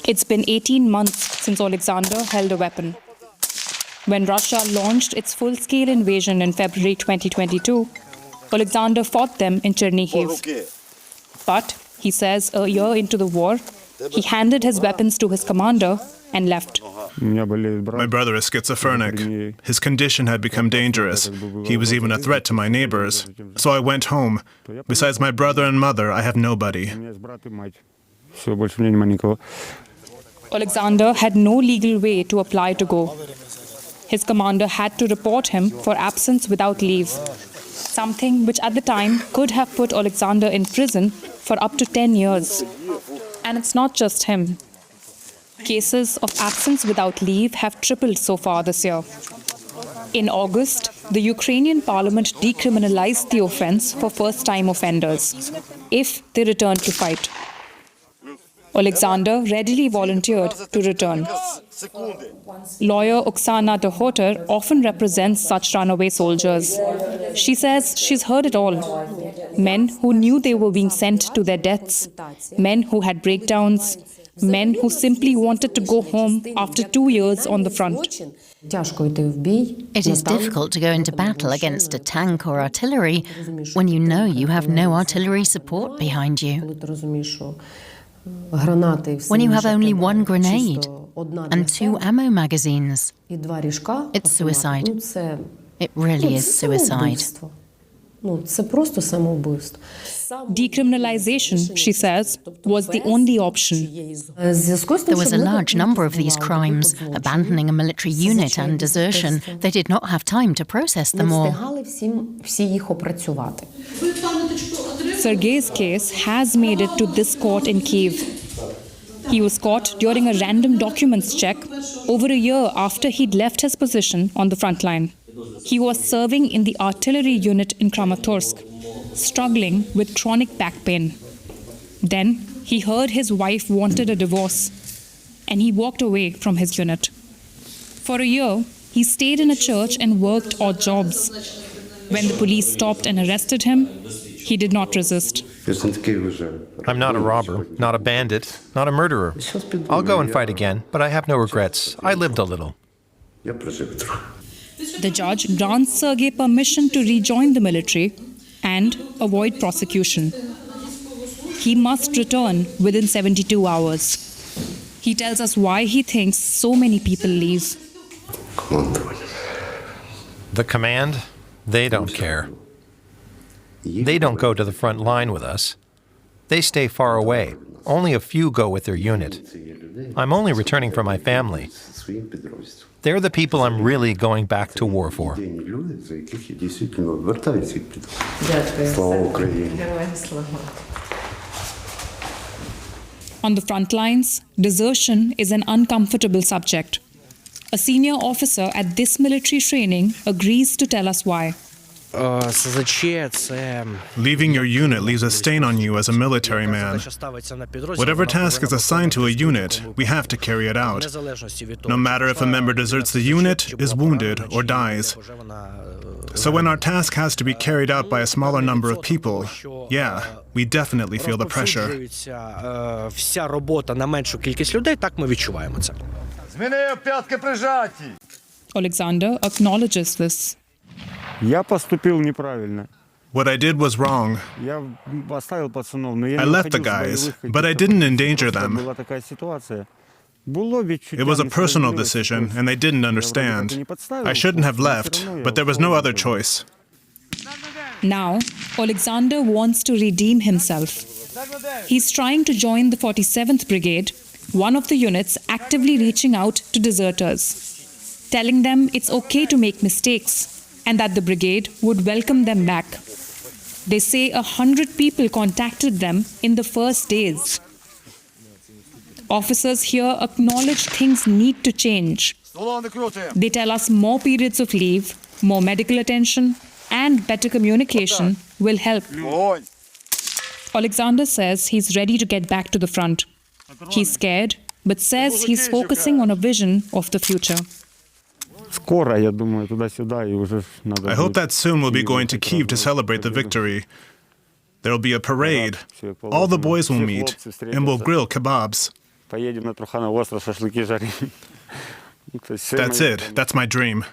It's been 18 months since Alexander held a weapon. When Russia launched its full-scale invasion in February 2022, Alexander fought them in Chernihiv. But, he says, a year into the war, he handed his weapons to his commander and left. My brother is schizophrenic. His condition had become dangerous. He was even a threat to my neighbors. So I went home. Besides my brother and mother, I have nobody. Alexander had no legal way to apply to go. His commander had to report him for absence without leave, something which at the time could have put Alexander in prison for up to 10 years. And it's not just him. Cases of absence without leave have tripled so far this year. In August, the Ukrainian parliament decriminalized the offense for first-time offenders, if they returned to fight. Alexander readily volunteered to return. Lawyer Oksana Dohoter often represents such runaway soldiers. She says she's heard it all. Men who knew they were being sent to their deaths, men who had breakdowns, men who simply wanted to go home after 2 years on the front. It is difficult to go into battle against a tank or artillery when you know you have no artillery support behind you. When you have only one grenade and 2 ammo magazines, it's suicide. It really is suicide. Decriminalization, she says, was the only option. There was a large number of these crimes, abandoning a military unit and desertion. They did not have time to process them all. Sergei's case has made it to this court in Kyiv. He was caught during a random documents check over a year after he'd left his position on the front line. He was serving in the artillery unit in Kramatorsk, struggling with chronic back pain. Then he heard his wife wanted a divorce, and he walked away from his unit. For a year, he stayed in a church and worked odd jobs. When the police stopped and arrested him, he did not resist. I'm not a robber, not a bandit, not a murderer. I'll go and fight again, but I have no regrets. I lived a little. The judge grants Sergei permission to rejoin the military and avoid prosecution. He must return within 72 hours. He tells us why he thinks so many people leave. The command, they don't care. They don't go to the front line with us. They stay far away. Only a few go with their unit. I'm only returning for my family. They're the people I'm really going back to war for. On the front lines, desertion is an uncomfortable subject. A senior officer at this military training agrees to tell us why. Leaving your unit leaves a stain on you as a military man. Whatever task is assigned to a unit, we have to carry it out. No matter if a member deserts the unit, is wounded, or dies. So when our task has to be carried out by a smaller number of people, yeah, we definitely feel the pressure. Alexander acknowledges this. What I did was wrong. I left the guys, but I didn't endanger them. It was a personal decision, and they didn't understand. I shouldn't have left, but there was no other choice. Now, Alexander wants to redeem himself. He's trying to join the 47th Brigade, one of the units actively reaching out to deserters, telling them it's okay to make mistakes, and that the brigade would welcome them back. They say 100 people contacted them in the first days. Officers here acknowledge things need to change. They tell us more periods of leave, more medical attention, and better communication will help. Alexander says he's ready to get back to the front. He's scared, but says he's focusing on a vision of the future. I hope that soon we'll be going to Kyiv to celebrate the victory. There will be a parade. All the boys will meet, and we'll grill kebabs. That's it. That's my dream.